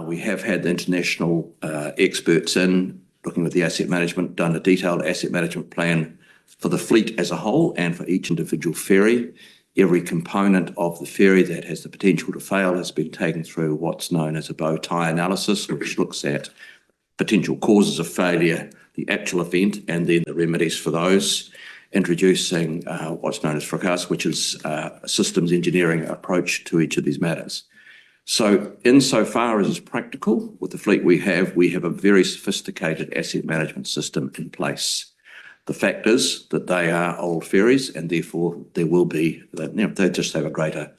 We have had the international experts in looking at the asset management, done a detailed asset management plan for the fleet as a whole and for each individual ferry. Every component of the ferry that has the potential to fail has been taken through what's known as a bow tie analysis, which looks at potential causes of failure, the actual event, and then the remedies for those, introducing what's known as fracas, which is a systems engineering approach to each of these matters. So insofar as is practical, with the fleet we have a very sophisticated asset management system in place. The fact is that they are old ferries, and therefore there will be, they just have a greater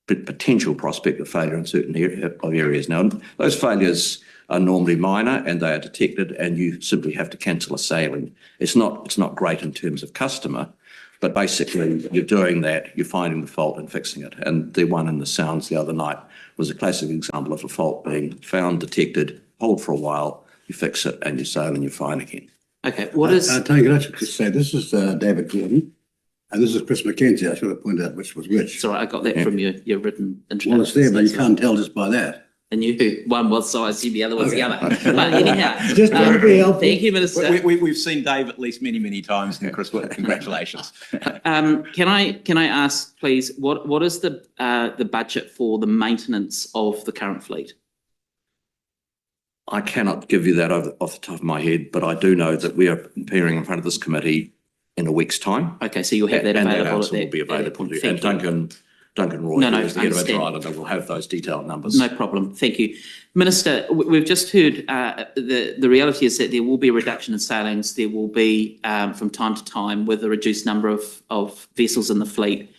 potential prospect of failure in certain areas. Now, those failures are normally minor and they are detected, and you simply have to cancel a sailing. It's not great in terms of customer, but basically you're doing that, you're finding the fault and fixing it. And the one in the Sounds the other night was a classic example of a fault being found, detected, hold for a while, you fix it, and you sail and you're fine again. Okay, what is... Tony, can I just say, this is David Gordon, and this is Chris McKenzie. I should have pointed out which was which. Sorry, I got that from your written introduction. Well, it's there, but you can't tell just by that. And one was so I assume the other was the other. But anyhow, Just want to be helpful. thank you, Minister. We've seen Dave at least many times, and Chris, congratulations. Can I ask, please, what is the budget for the maintenance of the current fleet? I cannot give you that off the top of my head, but I do know that we are appearing in front of this committee in a week's time. Okay, so you'll have that available. And that answer will be available. And Duncan Roy, who's the head of our island, will have those detailed numbers. No problem. Thank you. Minister, we've just heard the reality is that there will be a reduction in sailings. There will be, from time to time, with a reduced number of vessels in the fleet,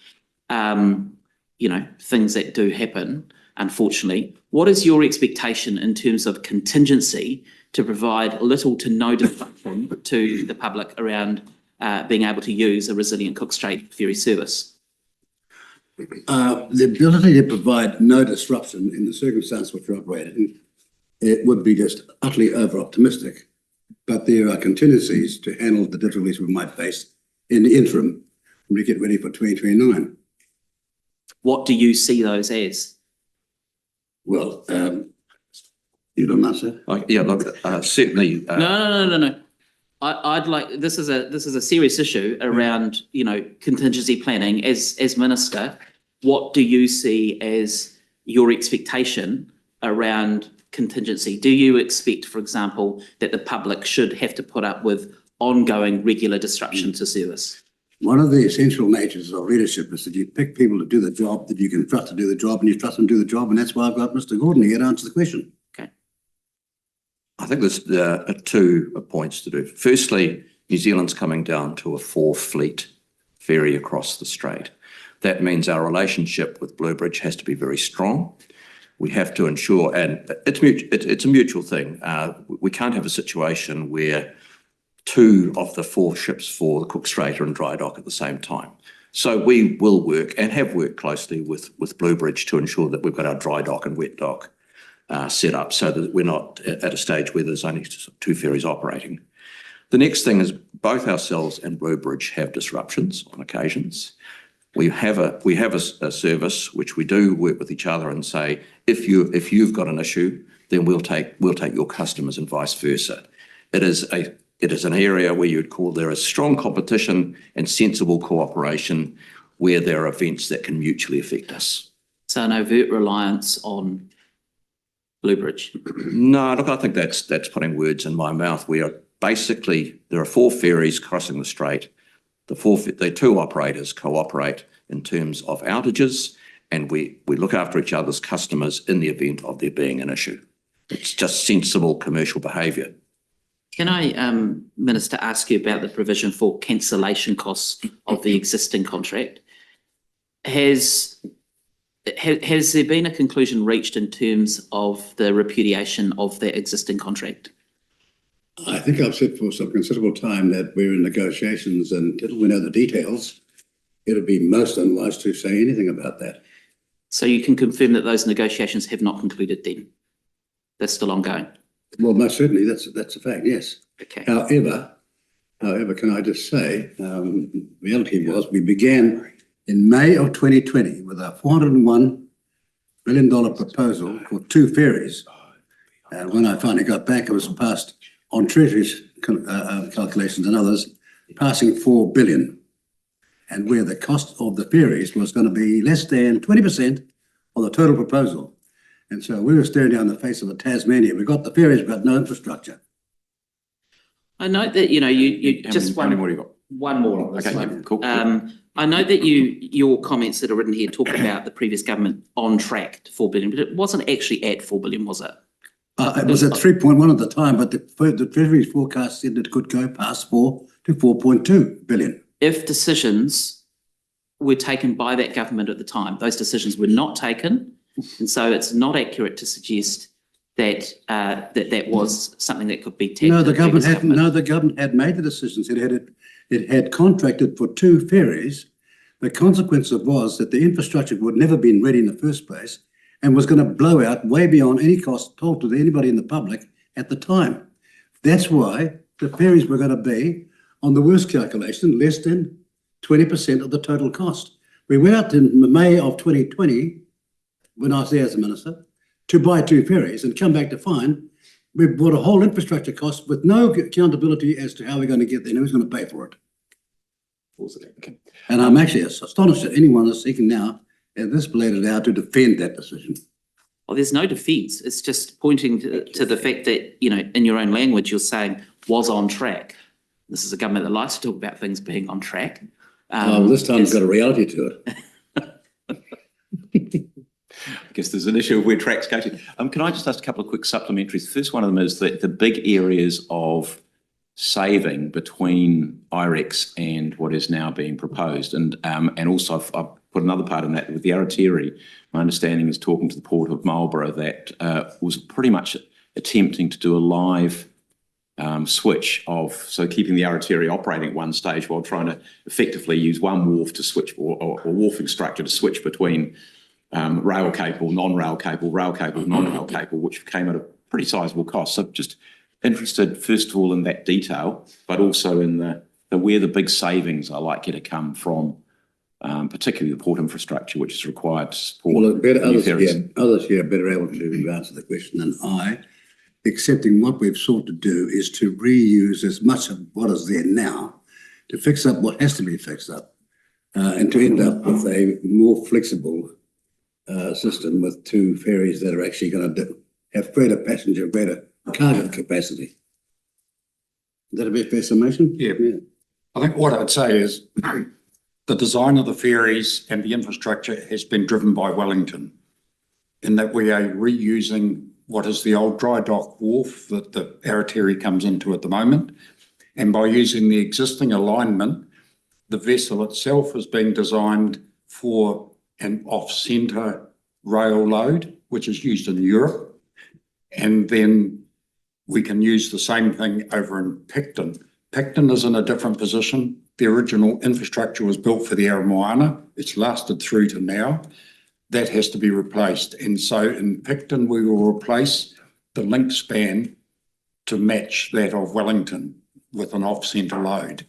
things that do happen, unfortunately. What is your expectation in terms of contingency to provide little to no disruption to the public around being able to use a resilient Cook Strait ferry service? The ability to provide no disruption in the circumstance which we're operating, it would be just utterly over-optimistic. But there are contingencies to handle the difficulties we might face in the interim when we get ready for 2029. What do you see those as? Well, you don't answer. Yeah, look, certainly. No. I'd like, this is a serious issue around, contingency planning. As Minister, what do you see as your expectation around contingency? Do you expect, for example, that the public should have to put up with ongoing regular disruption to service? One of the essential natures of leadership is that you pick people to do the job that you can trust to do the job, and you trust them to do the job, and that's why I've got Mr. Gordon here to answer the question. Okay. I think there's 2 points to do. Firstly, New Zealand's coming down to a 4-fleet ferry across the strait. That means our relationship with Bluebridge has to be very strong. We have to ensure, and it's a mutual thing. We can't have a situation where 2 of the 4 ships for the Cook Strait are in dry dock at the same time. So we will work and have worked closely with Bluebridge to ensure that we've got our dry dock and wet dock set up so that we're not at a stage where there's only 2 ferries operating. The next thing is both ourselves and Bluebridge have disruptions on occasions. We have a service which we do work with each other and say, if you've got an issue, then we'll take your customers and vice versa. It is an area where you'd call there is strong competition and sensible cooperation where there are events that can mutually affect us. So an overt reliance on Bluebridge? No, look, I think that's putting words in my mouth. There are 4 ferries crossing the strait. The 2 operators cooperate in terms of outages, and we look after each other's customers in the event of there being an issue. It's just sensible commercial behaviour. Can I, Minister, ask you about the provision for cancellation costs of the existing contract? Has there been a conclusion reached in terms of the repudiation of that existing contract? I think I've said for some considerable time that we're in negotiations, and until we know the details, it would be most unwise to say anything about that. So you can confirm that those negotiations have not concluded then? They're still ongoing? Well, most certainly, that's a fact, yes. Okay. However, can I just say, reality was we began in May of 2020 with our 401 billion proposal for 2 ferries. And when I finally got back, it was passed on Treasury's calculations and others, passing 4 billion. And where the cost of the ferries was going to be less than 20% of the total proposal. And so we were staring down the face of the Tasmania. We've got the ferries, we've got no infrastructure. I note that, you How many more do you got? one more on this Okay, one. yeah, cool. I know that your comments that are written here talk about the previous government on track to 4 billion, but it wasn't actually at 4 billion, was it? It was at 3.1 at the time, but the Treasury's forecast said it could go past 4 to 4.2 billion. If decisions were taken by that government at the time, those decisions were not taken. And so it's not accurate to suggest that that was something that could be taken. No, the government had made the decisions. It had contracted for 2 ferries. The consequence was that the infrastructure would never been ready in the first place and was going to blow out way beyond any cost told to anybody in the public at the time. That's why the ferries were going to be, on the worst calculation, less than 20% of the total cost. We went out in May of 2020, when I was there as a minister, to buy 2 ferries and come back to find we've bought a whole infrastructure cost with no accountability as to how we're going to get there and who's going to pay for it. Okay. And I'm actually astonished that anyone is seeking now at this belated hour to defend that decision. Well, there's no defence. It's just pointing to the fact that, in your own language, you're saying was on track. This is a government that likes to talk about things being on track. This time it's got a reality to it. I guess there's an issue of where tracks go to. Can I just ask a couple of quick supplementaries? The first one of them is that the big areas of saving between IREX and what is now being proposed. And also I've put another part in that with the Aratiri. My understanding is talking to the Port of Marlborough that was pretty much attempting to do a live switch of, so keeping the Aratiri operating at one stage while trying to effectively use one wharf to switch or wharfing structure to switch between rail capable, non-rail capable, rail capable, non-rail capable, which came at a pretty sizable cost. So just interested, first of all, in that detail, but also in the where the big savings are likely to come from, particularly the port infrastructure, which is required to support. Well, others here are better able to answer the question than I, excepting what we've sought to do is to reuse as much of what is there now to fix up what has to be fixed up, and to end up with a more flexible system with 2 ferries that are actually going to have greater passenger, greater cargo capacity. Is that a fair summation? Yeah. I think what I'd say is the design of the ferries and the infrastructure has been driven by Wellington, in that we are reusing what is the old dry dock wharf that the Aratiri comes into at the moment. And by using the existing alignment, the vessel itself is being designed for an off-centre rail load, which is used in Europe. And then we can use the same thing over in Picton. Picton is in a different position. The original infrastructure was built for the Aramoana. It's lasted through to now. That has to be replaced. And so in Picton, we will replace the link span to match that of Wellington with an off-centre load.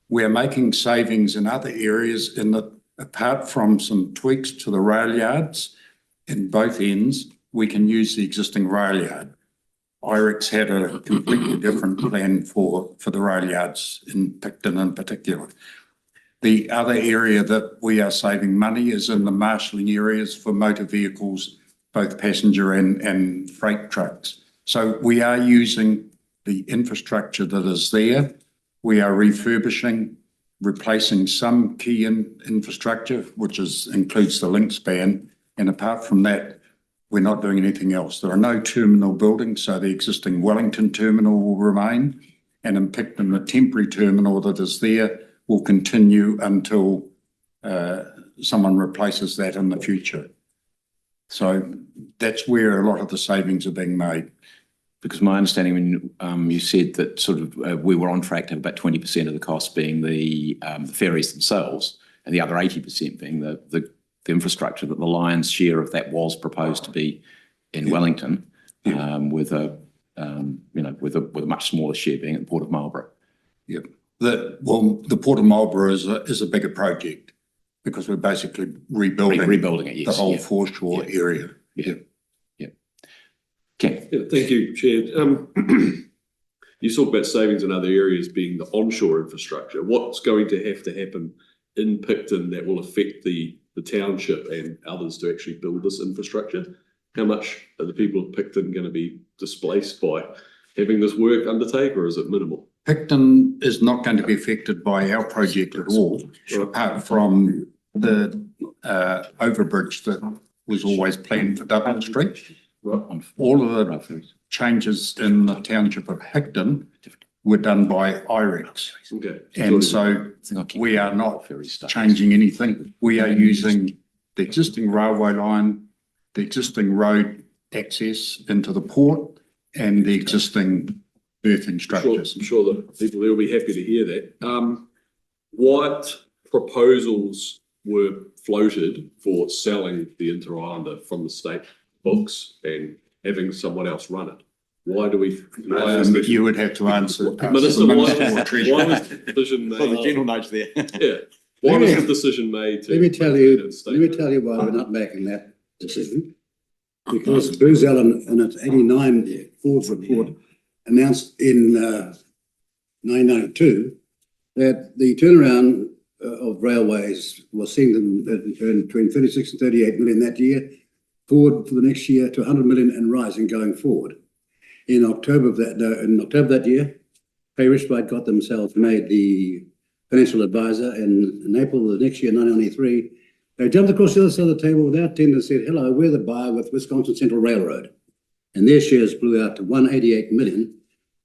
We're making savings in other areas in that, apart from some tweaks to the rail yards in both ends, we can use the existing rail yard. IREX had a completely different plan for the rail yards in Picton in particular. The other area that we are saving money is in the marshalling areas for motor vehicles, both passenger and freight trucks. So we are using the infrastructure that is there. We are refurbishing, replacing some key infrastructure, which includes the link span. And apart from that, we're not doing anything else. There are no terminal buildings, so the existing Wellington terminal will remain. And in Picton, the temporary terminal that is there will continue until someone replaces that in the future. So that's where a lot of the savings are being made. Because my understanding, when you said that sort of we were on track to have about 20% of the cost being the ferries themselves, and the other 80% being the infrastructure, that the lion's share of that was proposed to be in Wellington, with a much smaller share being at the Port of Marlborough. Yep. The Port of Marlborough is a bigger project. because we're basically rebuilding Rebuilding it, the yes. whole Yeah. foreshore area. Yeah. Ken? Yeah, thank you, Chair. You talk about savings in other areas being the onshore infrastructure. What's going to happen in Picton that will affect the township and others to actually build this infrastructure? How much are the people of Picton going to be displaced by having this work undertake, or is it minimal? Picton is not going to be affected by our project at all, apart from the overbridge that was always planned for Dublin Street. All of the changes in the township of Higton were done by IREX. Okay. And so we are not changing anything. We are using the existing railway line, the existing road access into the port, and the existing berthing structures. I'm sure that people will be happy to hear that. What proposals were floated for selling the Inter-Islander from the state books and having someone else run it? Why do we? Why is this, You would have to answer. Minister, why was the decision For the made? general notes there. Yeah. Why was the decision made to? Let me tell you why we're not making that decision. Because Bruce Allen in its 89 Ford's report announced in 1992 that the turnaround of railways was seen in between 36 and 38 million that year, forward for the next year to 100 million and rising going forward. In October of that year, Pay Richbite got themselves made the financial advisor, and in April of the next year, 1993, they jumped across the other side of the table without tender and said, hello, we're the buyer with Wisconsin Central Railroad. And their shares blew out to 188 million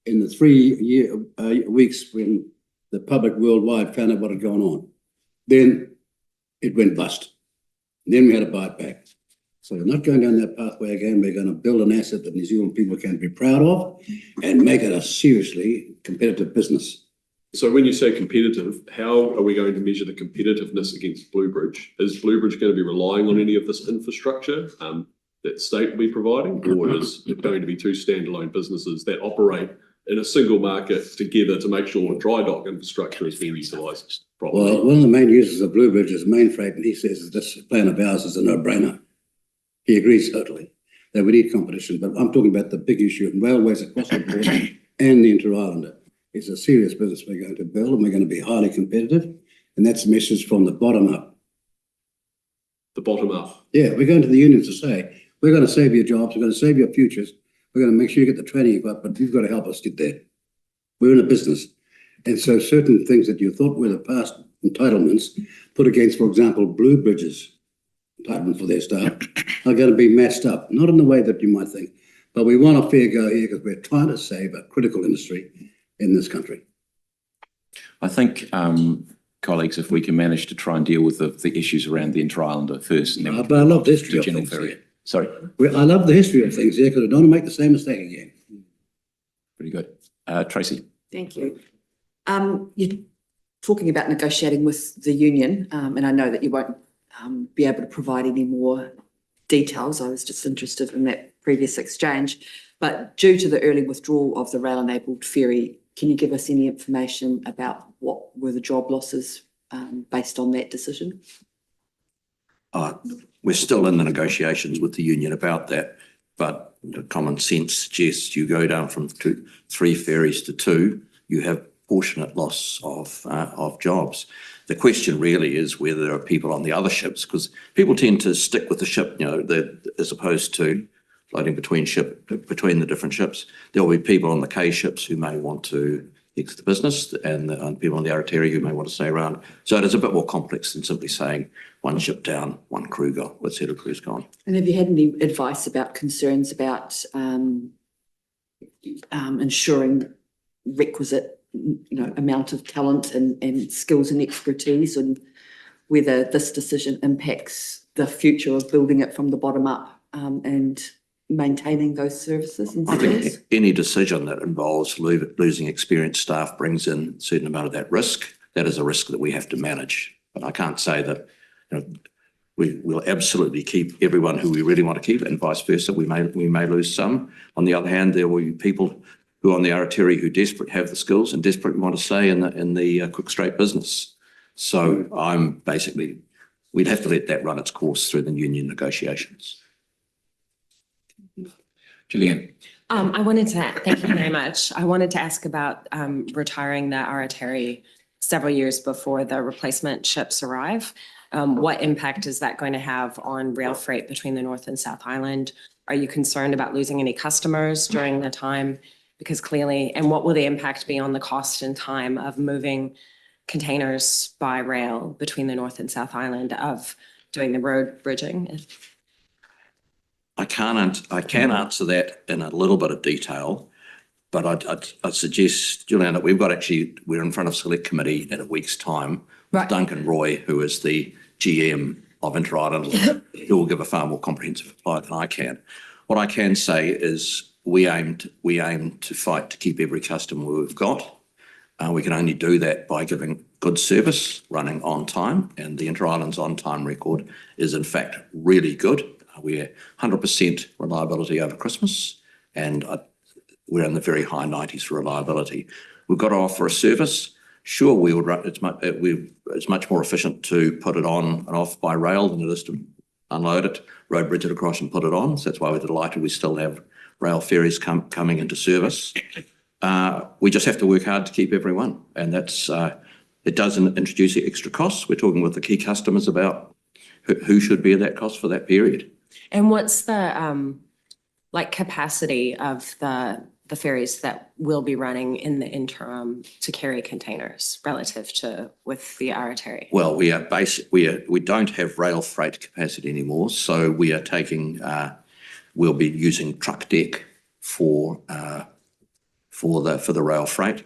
in the 3 weeks when the public worldwide found out what had gone on. Then it went bust. Then we had to buy it back. So we're not going down that pathway again. We're going to build an asset that New Zealand people can be proud of and make it a seriously competitive business. So when you say competitive, how are we going to measure the competitiveness against Bluebridge? Is Bluebridge going to be relying on any of this infrastructure that the state will be providing, or is it going to be two standalone businesses that operate in a single market together to make sure dry dock infrastructure is being utilised properly? Well, one of the main users of Bluebridge is Mainfreight, and he says this plan of ours is a no-brainer. He agrees totally that we need competition, but I'm talking about the big issue of railways across the board and the Inter-Islander. It's a serious business we're going to build, and we're going to be highly competitive, and that's the message from the bottom up. The bottom up. Yeah, we're going to the unions to say, we're going to save your jobs, we're going to save your futures, we're going to make sure you get the training you've got, but you've got to help us get there. We're in a business. And so certain things that you thought were the past entitlements put against, for example, Bluebridge's entitlement for their staff are going to be matched up, not in the way that you might think, but we want a fair go here because we're trying to save a critical industry in this country. I think, colleagues, if we can manage to try and deal with the issues around the Inter-Islander first. And then we But I love the history to of general things ferry. here. Sorry, I love the history of things here because I don't want to make the same mistake again. pretty good. Tracy? Thank you. You're talking about negotiating with the union, and I know that you won't be able to provide any more details. I was just interested in that previous exchange. But due to the early withdrawal of the rail-enabled ferry, can you give us any information about what were the job losses based on that decision? We're still in the negotiations with the union about that, but the common sense suggests you go down from 3 ferries to 2, you have proportionate loss of jobs. The question really is whether there are people on the other ships, because people tend to stick with the ship, as opposed to floating between the different ships. There will be people on the K ships who may want to exit the business, and people on the Aotearoa who may want to stay around. So it is a bit more complex than simply saying one ship down, one crew gone, one set of crews gone. And have you had any advice about concerns about ensuring requisite, amount of talent and skills and expertise, and whether this decision impacts the future of building it from the bottom up and maintaining those services and I think skills? any decision that involves losing experienced staff brings in a certain amount of that risk. That is a risk that we have to manage. But I can't say that we will absolutely keep everyone who we really want to keep, and vice versa. We may lose some. On the other hand, there will be people who are on the Aotearoa who desperately have the skills and desperately want to stay in the quick straight business. So I'm basically we'd have to let that run its course through the union negotiations. Gillian? Thank you very much. I wanted to ask about retiring the Aratari several years before the replacement ships arrive. What impact is that going to have on rail freight between the North and South Island? Are you concerned about losing any customers during the time? Because clearly, and what will the impact be on the cost and time of moving containers by rail between the North and South Island, of doing the road bridging? I can answer that in a little bit of detail, but I'd suggest, Julian, that we're in front of select committee in a week's time with Right. Duncan Roy, who is the GM of Inter-Island, who will give a far more comprehensive reply than I can. What I can say is we aim to fight to keep every customer we've got. We can only do that by giving good service, running on time, and the Inter-Island's on-time record is in fact really good. We're 100% reliability over Christmas, and we're in the very high 90s for reliability. We've got to offer a service. Sure, we would run. It's much more efficient to put it on and off by rail than it is to unload it, road bridge it across, and put it on. So that's why we're delighted we still have rail ferries coming into service. We just have to work hard to keep everyone, and that's it doesn't introduce extra costs. We're talking with the key customers about who should bear that cost for that period. And what's the capacity of the ferries that will be running in the interim to carry containers relative to with the Aratari? Well, we don't have rail freight capacity anymore, so we are taking we'll be using truck deck for the rail freight.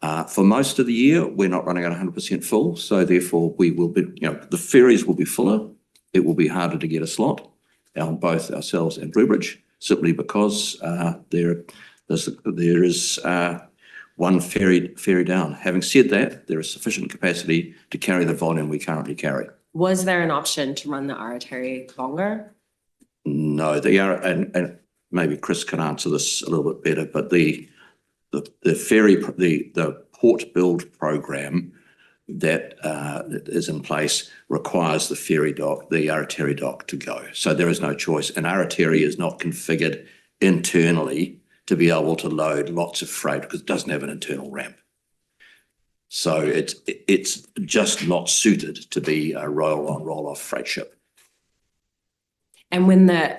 For most of the year, we're not running at 100% full, so therefore we will be, the ferries will be fuller. It will be harder to get a slot on both ourselves and Bluebridge, simply because there is one ferry down. Having said that, there is sufficient capacity to carry the volume we currently carry. Was there an option to run the Aratari longer? No, and maybe Chris can answer this a little bit better, but the port build program that is in place requires the Aratari dock to go. So there is no choice. And Aratari is not configured internally to be able to load lots of freight because it doesn't have an internal ramp. So it's just not suited to be a roll-on, roll-off freight ship. And when the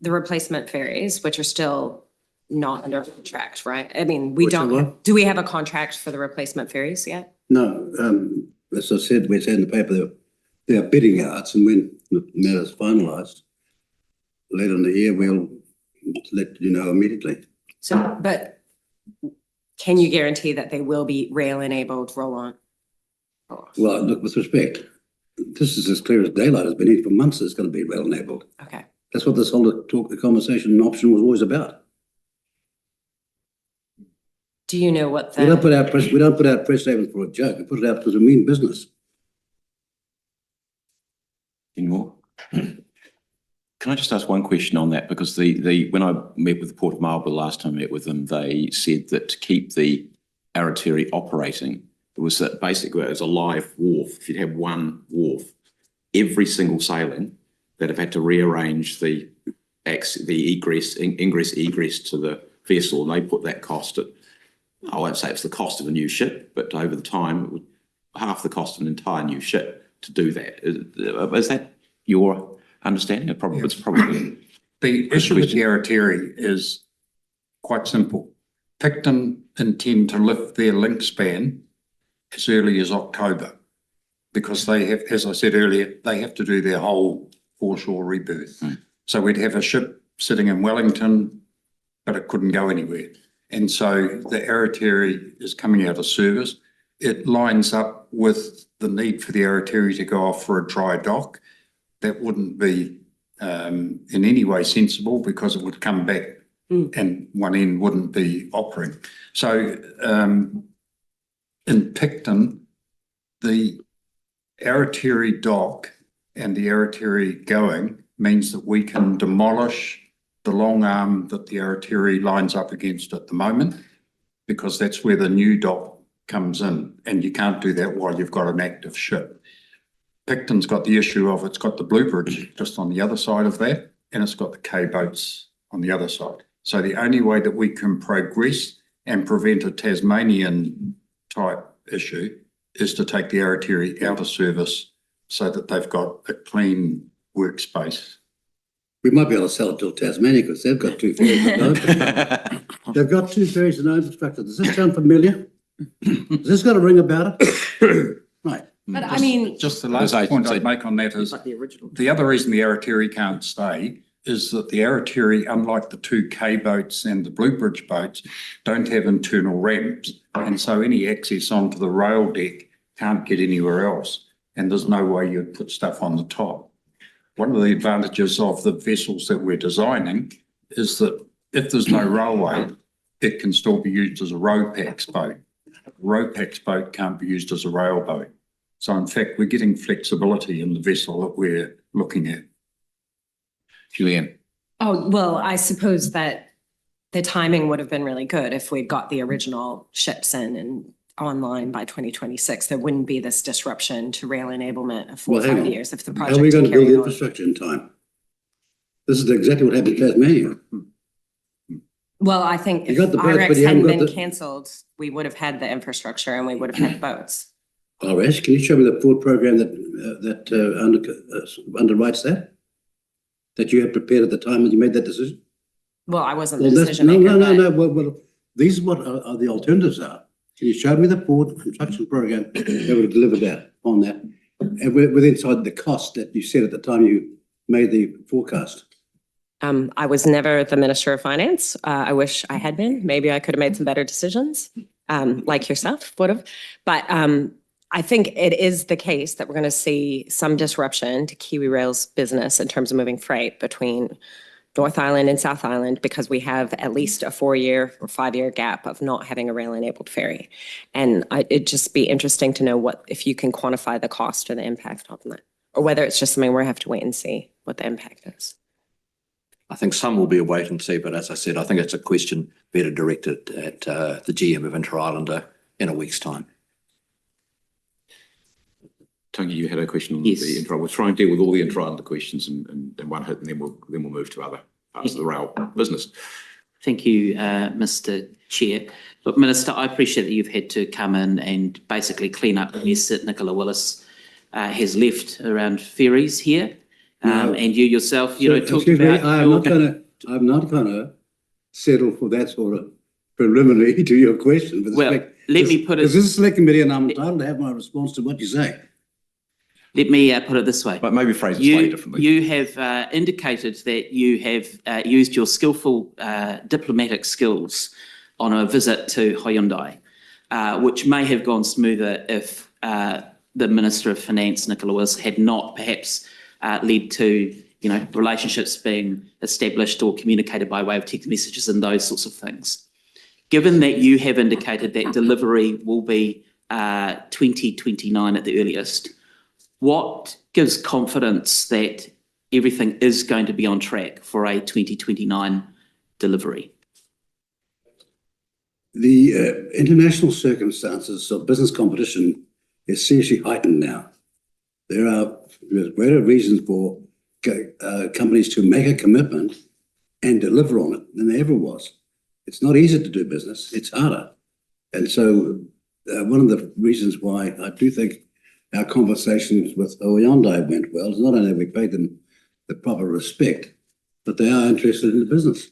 replacement ferries, which are still not under contract, right? I mean, do we have a contract for the replacement ferries yet? No, as I said, we said in the paper, they are bidding yards, and when the matter's finalised later in the year, we'll let you know immediately. So, but can you guarantee that they will be rail-enabled roll-on? Well, look, with respect, this is as clear as daylight. It's been here for months. It's going to be rail-enabled. Okay. That's what this whole the conversation and option was always about. Do you know what We don't put out press statements for a joke. We put it out because we mean business. Any more? Can I just ask one question on that? Because when I met with the Port of Marlborough last time I met with them, they said that to keep the Aratari operating, it was that basically it was a live wharf. If you'd have one wharf, every single sailing, they'd have had to rearrange the ingress egress to the vessel, and they put that cost at, I won't say it's the cost of a new ship, but over the time, it would half the cost of an entire new ship to do that. Is that your understanding? It's probably. The issue with the Aratari is quite simple. Picton intend to lift their link span as early as October because they have, as I said earlier, they have to do their whole foreshore rebirth. So we'd have a ship sitting in Wellington, but it couldn't go anywhere. And so the Aratari is coming out of service. It lines up with the need for the Aratari to go off for a dry dock. That wouldn't be in any way sensible because it would come back and one end wouldn't be operating. So in Picton, the Aratari dock and the Aratari going means that we can demolish the long arm that the Aratari lines up against at the moment, because that's where the new dock comes in, and you can't do that while you've got an active ship. Picton's got the issue of it's got the Blue Bridge just on the other side of that, and it's got the K boats on the other side. So the only way that we can progress and prevent a Tasmanian type issue is to take the Aratiri out of service so that they've got a clean workspace. We might be able to sell it to Tasmania because they've got two ferries. They've got two ferries and no infrastructure. Does this sound familiar? Has this got a ring about it? Right. But I mean, Just the last point I'd make on that is Like the original. the other reason the Aratiri can't stay is that the Aratiri, unlike the two K boats and the Blue Bridge boats, don't have internal ramps. And so any access onto the rail deck can't get anywhere else. And there's no way you'd put stuff on the top. One of the advantages of the vessels that we're designing is that if there's no railway, it can still be used as a row-pax boat. A row-pax boat can't be used as a rail boat. So in fact, we're getting flexibility in the vessel that we're looking at. Julianne. oh, well, I suppose that the timing would have been really good if we'd got the original ships in and online by 2026. There wouldn't be this disruption to rail enablement of 4 or Well, hang 5 on. years if the How are we project going had to build carried the on. infrastructure in time? This is exactly what happened in Tasmania. Well, I think You if got the boats, but RX you haven't hadn't got been the- cancelled, we would have had the infrastructure and we would have had the boats. RS, can you show me the Ford program that underwrites that? That you had prepared at the time when you made that decision? Well, I wasn't the Well, that's, decision no, maker, no, no, but no, well, these are what are the alternatives are. Can you show me the Ford construction program that would have delivered that on that? And with inside the cost that you said at the time you made the forecast. I was never the Minister of Finance. I wish I had been. Maybe I could have made some better decisions, like yourself would have. But I think it is the case that we're going to see some disruption to Kiwi Rail's business in terms of moving freight between North Island and South Island because we have at least a 4-year or 5-year gap of not having a rail-enabled ferry. And it'd just be interesting to know if you can quantify the cost or the impact on that, or whether it's just something we have to wait and see what the impact is. I think some will be a wait and see, but as I said, I think it's a question better directed at the GM of Inter-Islander in a week's time. Tony, you had a question on Yes. the intro. We'll try and deal with all the Inter-Islander questions in one hit, and then we'll move to other parts of the rail business. Thank you, Mr. Chair. Look, Minister, I appreciate that you've had to come in and basically clean up the mess that Nicola Willis has left around ferries here. No. And you yourself, So, talked excuse me, about. I'm not gonna settle for that sort of preliminary to your question. with Well, respect. let me put it- This is a select committee and I'm entitled to have my response to what you say. Let me put it this way. But maybe phrase it slightly differently. You have indicated that you have used your skillful diplomatic skills on a visit to Hyundai, which may have gone smoother if the Minister of Finance, Nicola Willis, had not perhaps led to relationships being established or communicated by way of text messages and those sorts of things. Given that you have indicated that delivery will be 2029 at the earliest, what gives confidence that everything is going to be on track for a 2029 delivery? The international circumstances of business competition is seriously heightened now. There's greater reasons for companies to make a commitment and deliver on it than there ever was. It's not easy to do business, it's harder. And so one of the reasons why I do think our conversations with Hyundai went well is not only have we paid them the proper respect, but they are interested in the business.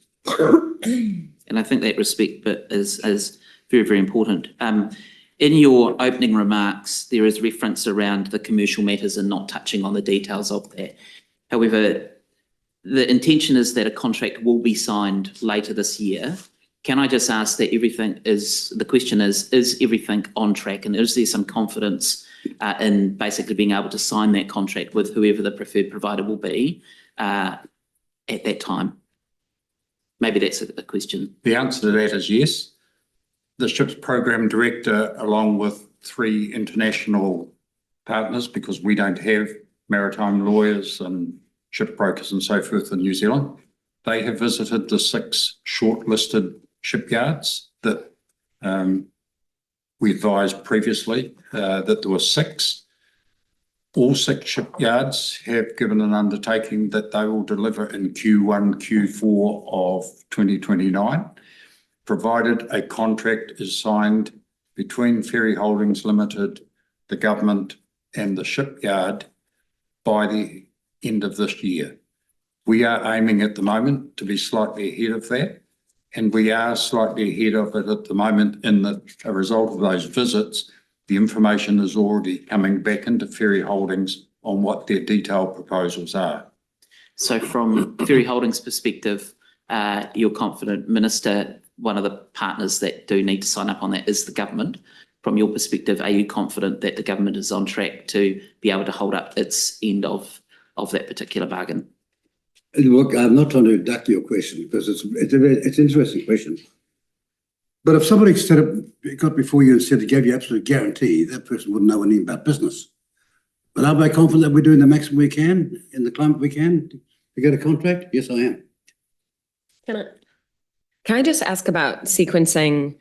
And I think that respect bit is very, very important. In your opening remarks, there is reference around the commercial matters and not touching on the details of that. However, the intention is that a contract will be signed later this year. Can I just ask that the question is everything on track, and is there some confidence in basically being able to sign that contract with whoever the preferred provider will be at that time? Maybe that's a question. The answer to that is yes. The ship's program director, along with 3 international partners, because we don't have maritime lawyers and ship brokers and so forth in New Zealand, they have visited the 6 shortlisted shipyards that we advised previously that there were 6. All 6 shipyards have given an undertaking that they will deliver in Q1, Q4 of 2029, provided a contract is signed between Ferry Holdings Limited, the government and the shipyard by the end of this year. We are aiming at the moment to be slightly ahead of that, and we are slightly ahead of it at the moment in that a result of those visits, the information is already coming back into Ferry Holdings on what their detailed proposals are. So from Ferry Holdings' perspective, you're confident, Minister, one of the partners that do need to sign up on that is the government. From your perspective, are you confident that the government is on track to be able to hold up its end of that particular bargain? Look, I'm not trying to duck your question because it's an interesting question. But if somebody got before you and said they gave you absolute guarantee, that person wouldn't know anything about business. But am I confident that we're doing the maximum we can in the climate we can to get a contract? Yes, I am. Can I just ask about sequencing?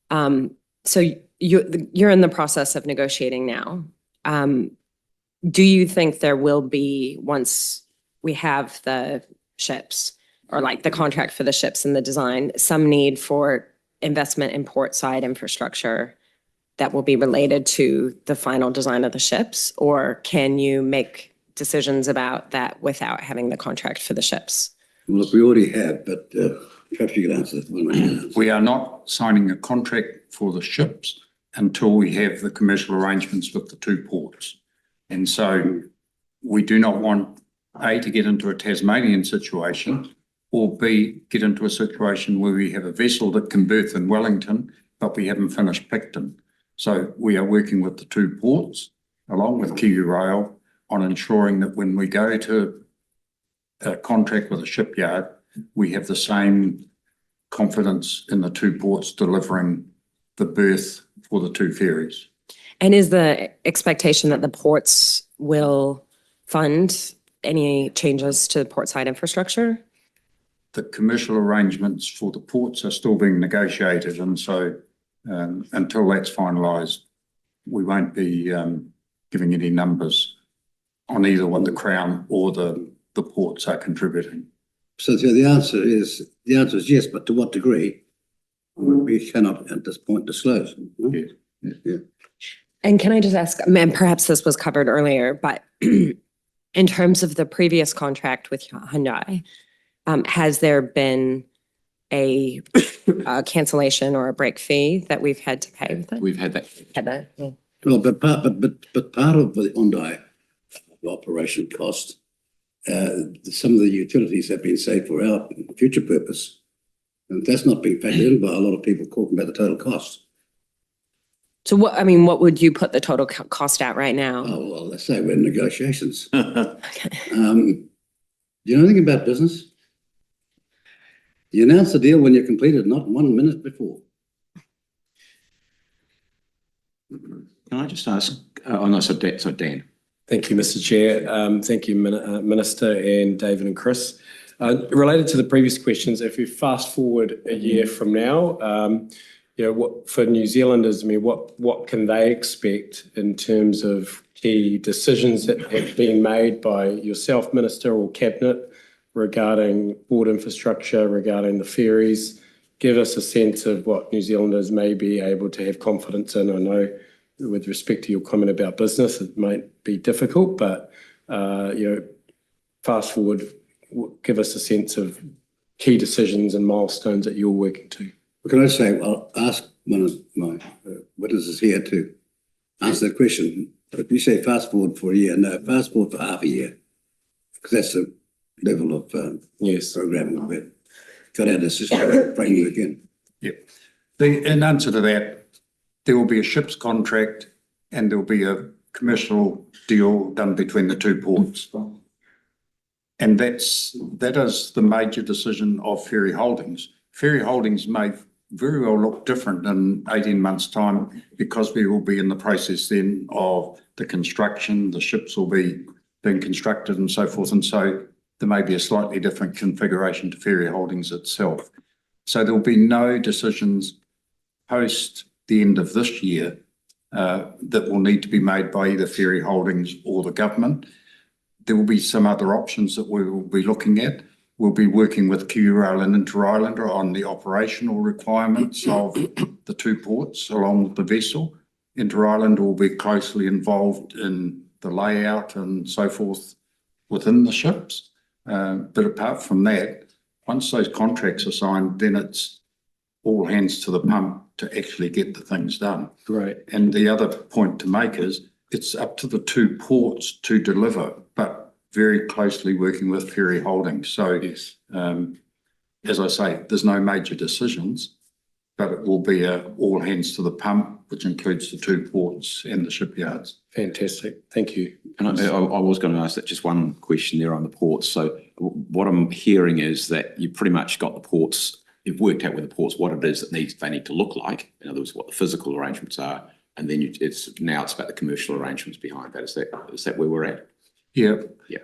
So you're in the process of negotiating now. Do you think there will be, once we have the ships or like the contract for the ships and the design, some need for investment in port side infrastructure that will be related to the final design of the ships? Or can you make decisions about that without having the contract for the ships? Look, we already have, but perhaps you could answer that. We are not signing a contract for the ships until we have the commercial arrangements with the 2 ports. And so we do not want A, to get into a Tasmanian situation, or B, get into a situation where we have a vessel that can berth in Wellington, but we haven't finished Picton. So we are working with the 2 ports, along with Kiwi Rail, on ensuring that when we go to a contract with a shipyard, we have the same confidence in the 2 ports delivering the berth for the 2 ferries. And is the expectation that the ports will fund any changes to portside infrastructure? The commercial arrangements for the ports are still being negotiated, and so until that's finalised, we won't be giving any numbers on either what the Crown or the ports are contributing. So the answer is yes, but to what degree? We cannot at this point disclose. Yes. Yeah. And can I just ask, and perhaps this was covered earlier, but in terms of the previous contract with Hyundai, has there been a cancellation or a break fee that we've had to pay with it? We've had that. Yeah. Well, but part of the Hyundai operation cost, some of the utilities have been saved for our future purpose. And that's not being factored in by a lot of people talking about the total cost. So what would you put the total cost at right now? Oh, well, let's say we're in negotiations. Okay. Do you know anything about business? You announce the deal when you're completed, not 1 minute before. Can I just ask, so Dan. Thank you, Mr. Chair. Thank you, Minister and David and Chris. Related to the previous questions, if you fast forward a year from now, what for New Zealanders, what can they expect in terms of key decisions that have been made by yourself, Minister, or Cabinet regarding port infrastructure, regarding the ferries? Give us a sense of what New Zealanders may be able to have confidence in. I know with respect to your comment about business, it might be difficult, but fast forward, give us a sense of key decisions and milestones that you're working to. Can I say, I'll ask one of my witnesses here to answer that question. If you say fast forward for a year, no, fast forward for half a year, because that's the level of programming we've got out of the system framework in. Yep. In answer to that, there will be a ship's contract and there will be a commercial deal done between the 2 ports. And that is the major decision of Ferry Holdings. Ferry Holdings may very well look different in 18 months' time because we will be in the process then of the construction, the ships will be being constructed and so forth. And so there may be a slightly different configuration to Ferry Holdings itself. So there will be no decisions post the end of this year that will need to be made by either Ferry Holdings or the government. There will be some other options that we will be looking at. We'll be working with KiwiRail and Inter-Islander on the operational requirements of the two ports along with the vessel. Inter-Islander will be closely involved in the layout and so forth within the ships. But apart from that, once those contracts are signed, then it's all hands to the pump to actually get the things done. Great. And the other point to make is it's up to the two ports to deliver, but very closely working with Ferry Holdings. So, Yes. as I say, there's no major decisions, but it will be all hands to the pump, which includes the two ports and the shipyards. Fantastic. Thank you. And I was going to ask that just one question there on the ports. So what I'm hearing is that you pretty much got the ports, you've worked out with the ports what it is that they need to look like. In other words, what the physical arrangements are, and then it's about the commercial arrangements behind that. Is that where we're at? Yeah. Yeah.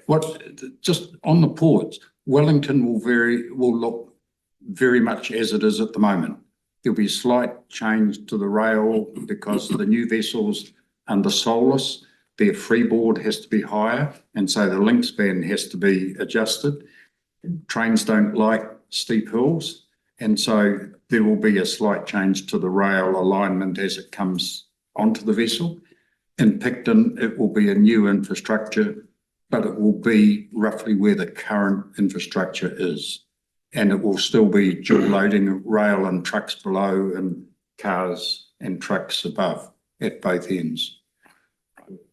Just on the ports, Wellington will look very much as it is at the moment. There'll be slight change to the rail because the new vessels under Solus, their freeboard has to be higher, and so the link span has to be adjusted. Trains don't like steep hills, and so there will be a slight change to the rail alignment as it comes onto the vessel. In Picton, it will be a new infrastructure, but it will be roughly where the current infrastructure is. And it will still be dual loading rail and trucks below and cars and trucks above at both ends.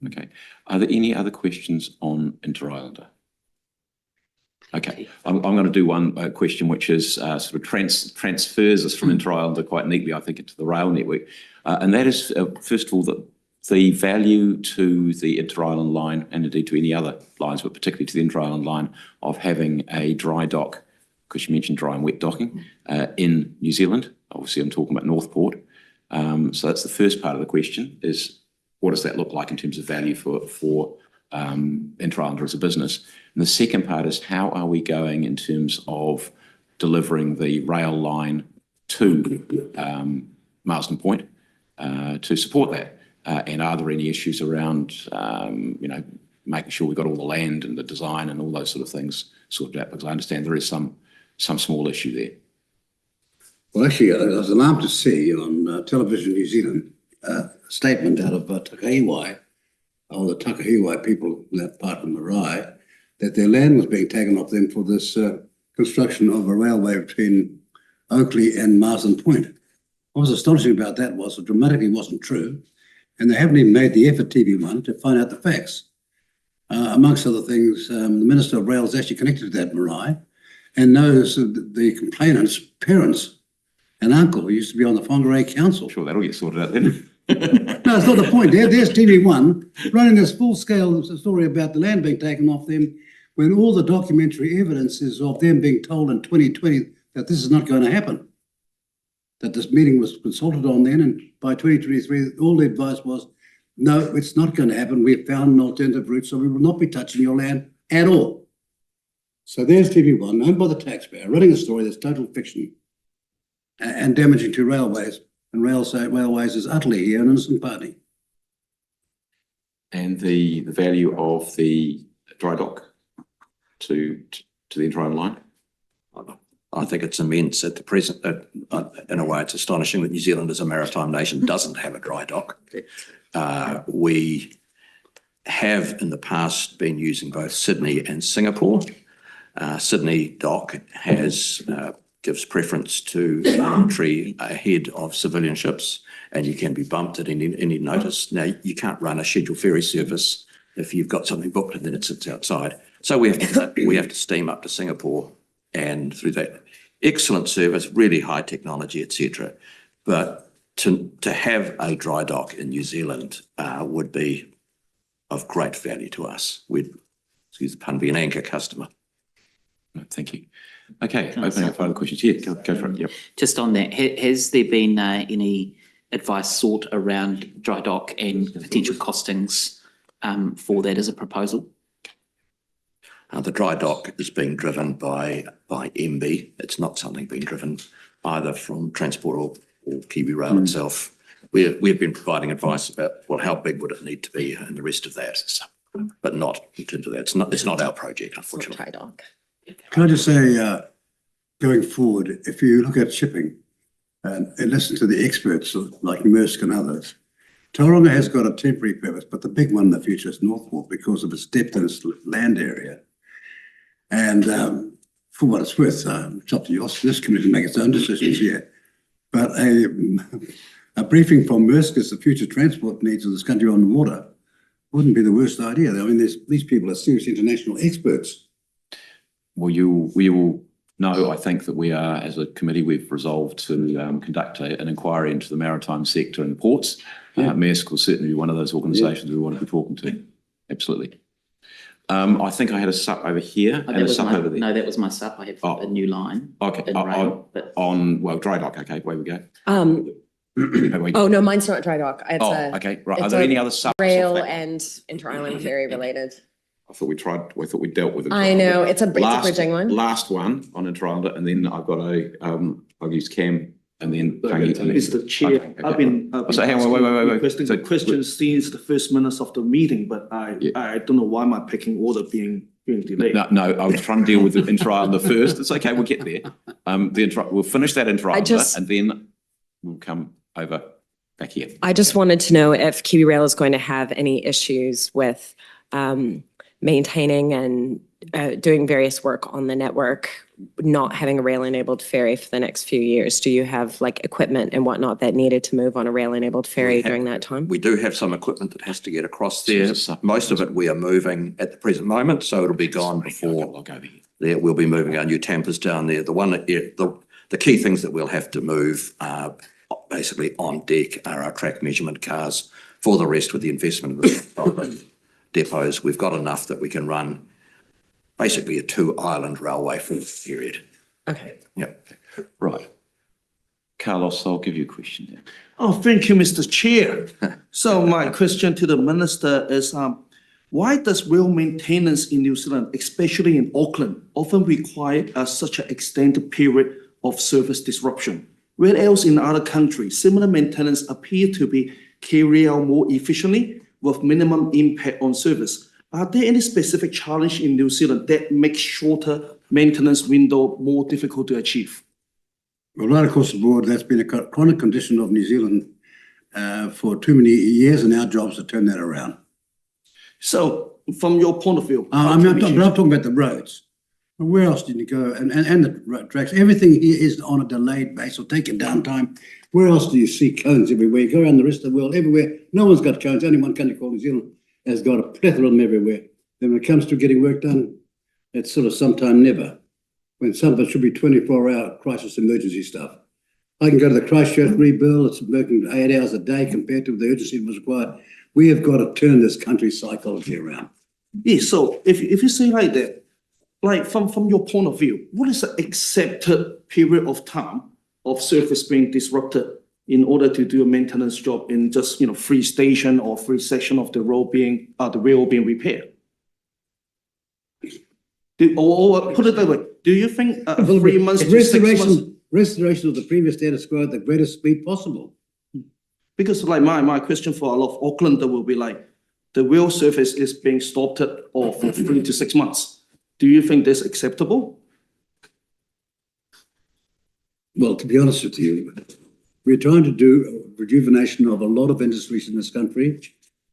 Okay. Are there any other questions on Inter-Islander? Okay, I'm going to do one question, which is sort of transfers us from Inter-Islander quite neatly, I think, into the rail network. And that is, first of all, the value to the Inter-Island line and indeed to any other lines, but particularly to the Inter-Island line, of having a dry dock, because you mentioned dry and wet docking, in New Zealand. Obviously, I'm talking about Northport. So that's the first part of the question, is what does that look like in terms of value for Inter-Islander as a business? And the second part is, how are we going in terms of delivering the rail line to Marsden Point to support that? And are there any issues around, making sure we've got all the land and the design and all those sort of things sorted out? Because I understand there is some small issue there. Well, actually, I was alarmed to see on television New Zealand a statement out of Takahiwai, all the Takahiwai people in that part of Marae, that their land was being taken off them for this construction of a railway between Oakley and Marsden Point. What was astonishing about that was it dramatically wasn't true, and they haven't even made the effort, TV1, to find out the facts. Amongst other things, the Minister of Rail is actually connected to that Marae and knows the complainants' parents and uncle who used to be on the Whangarei Council. Sure, that'll get sorted out then. No, it's not the point. There's TV1 running this full-scale story about the land being taken off them when all the documentary evidence is of them being told in 2020 that this is not going to happen. That this meeting was consulted on then, and by 2023, all the advice was, no, it's not going to happen. We've found an alternative route, so we will not be touching your land at all. So there's TV1, owned by the taxpayer, running a story that's total fiction and damaging to railways. And railways is utterly an innocent party. And the value of the dry dock to the Inter-Island line? I think it's immense at the present. In a way, it's astonishing that New Zealand, as a maritime nation, doesn't have a dry dock. We have in the past been using both Sydney and Singapore. Sydney dock gives preference to entry ahead of civilian ships, and you can be bumped at any notice. Now, you can't run a scheduled ferry service if you've got something booked and then it sits outside. So we have to steam up to Singapore, and through that excellent service, really high technology, etc. But to have a dry dock in New Zealand would be of great value to us. We'd, excuse the pun, be an anchor customer. Thank you. Okay, opening up for other questions. Yeah, go for it. Yep. Just on that, has there been any advice sought around dry dock and potential costings for that as a proposal? The dry dock is being driven by MB. It's not something being driven either from Transport or KiwiRail itself. we've been providing advice about, well, how big would it need to be and the rest of that, but not in terms of that. It's not our project, unfortunately. Try dock. Can I just say, going forward, if you look at shipping and listen to the experts like Maersk and others, Tauranga has got a temporary purpose, but the big one in the future is Northport because of its depth and its land area. And for what it's worth, it's up to this committee to make its own decisions here. But a briefing from Maersk as the future transport needs of this country on the water wouldn't be the worst idea. I mean, these people are serious international experts. Well, we will know, I think, that we are, as a committee, we've resolved to conduct an inquiry into the maritime sector and ports. Maersk will certainly be one of those organisations we want to be talking to. Absolutely. I think I had a sup over here and a sup over there. No, that was my sup. I have a new line. Okay, in rail, but well, dry dock, okay, away we go. Oh, no, mine's not dry dock. It's a Okay, right. Are it's there a any other subs? rail and inter-island ferry related. I thought we dealt with it. I know, it's a bridging one. Last one on Inter-Islander, and then I've got I've used Cam and then. Mr. Chair, Okay. I've been So hang on, wait. requesting So- the question since the first minutes of the meeting, but I don't know why my pecking order being delayed. No, I was trying to deal with the Inter-Islander first. It's okay, we'll get there. We'll finish that Inter-Islander and then we'll come over back here. I just wanted to know if Kiwi Rail is going to have any issues with maintaining and doing various work on the network, not having a rail-enabled ferry for the next few years. Do you have like equipment and whatnot that needed to move on a rail-enabled ferry during that time? We do have some equipment that has to get across there. Most of it we are moving at the present moment, so it'll be gone before I'll go over here. there. We'll be moving our new tampers down there. The key things that we'll have to move basically on deck are our track measurement cars. For the rest, with the investment of the depots, we've got enough that we can run basically a 2-island railway for the period. Okay. Yep. Right. Carlos, I'll give you a question now. Oh, thank you, Mr. Chair. So my question to the minister is, why does rail maintenance in New Zealand, especially in Auckland, often require such an extended period of service disruption? Where else in other countries, similar maintenance appear to be carried out more efficiently with minimum impact on service? Are there any specific challenge in New Zealand that makes shorter maintenance window more difficult to achieve? Well, right across the board, that's been a chronic condition of New Zealand for too many years, and our job is to turn that around. So from your point of view. I'm talking about the roads. Where else did you go? And the road tracks, everything here is on a delayed basis or taking downtime. Where else do you see cones everywhere? You go around the rest of the world, everywhere. No one's got cones. Only one country called New Zealand has got a plethora of them everywhere. Then when it comes to getting work done, it's sort of sometime never. When some of it should be 24-hour crisis emergency stuff. I can go to the Christchurch rebuild. It's working 8 hours a day compared to the urgency that was required. We have got to turn this country's psychology around. Yeah, so if you say like that, like from your point of view, what is the accepted period of time of service being disrupted in order to do a maintenance job in just, free station or free section of the road being, the rail being repaired? Or put it that way, do you think 3 months to 6 months? Restoration of the previous status quo at the greatest speed possible. Because like my question for a lot of Aucklander will be like, the rail service is being stopped for 3 to 6 months. Do you think that's acceptable? Well, to be honest with you, we're trying to do a rejuvenation of a lot of industries in this country,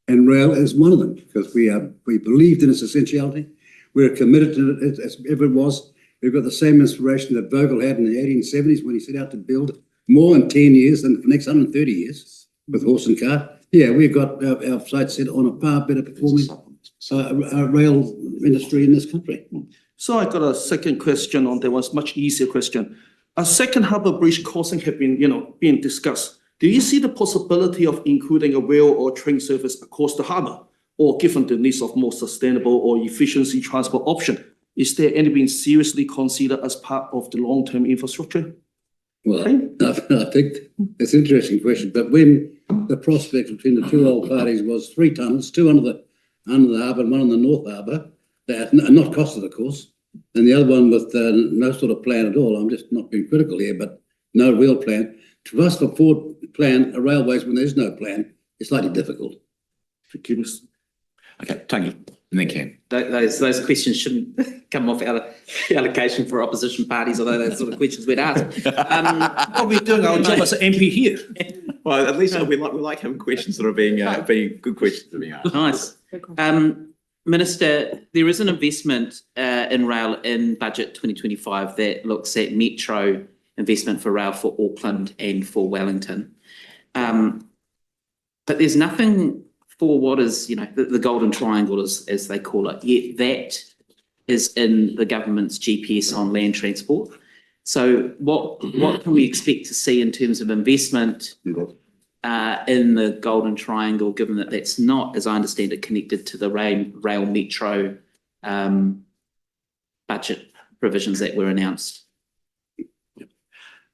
and rail is one of them because we believed in its essentiality. We're committed to it as ever it was. We've got the same inspiration that Vogel had in the 1870s when he set out to build more in 10 years than the next 130 years with horse and cart. Yeah, we've got our sights set on a far better performing rail industry in this country. So I got a second question on that was much easier question. A second harbour bridge crossing have been, being discussed. Do you see the possibility of including a rail or train service across the harbour, or given the needs of more sustainable or efficiency transport option? Is there any being seriously considered as part of the long-term infrastructure? Well, I think it's an interesting question, but when the prospect between the two old parties was 3 tunnels, 2 under the harbour and 1 on the North Harbour, that not costed, of course, and the other one with no sort of plan at all. I'm just not being critical here, but no real plan. To us, for 4 plan a railways when there's no plan is slightly difficult. Okay, Tony, and then Ken. Those questions shouldn't come off allocation for opposition parties, although those sort of questions we'd ask. What we're doing our job as an MP here. Well, at least we like having questions that are being good questions to be asked. Nice. Minister, there is an investment in rail in budget 2025 that looks at metro investment for rail for Auckland and for Wellington. But there's nothing for what is, the golden triangle as they call it, yet that is in the government's GPS on land transport. So what can we expect to see in terms of investment in the golden triangle, given that that's not, as I understand it, connected to the rail metro budget provisions that were announced?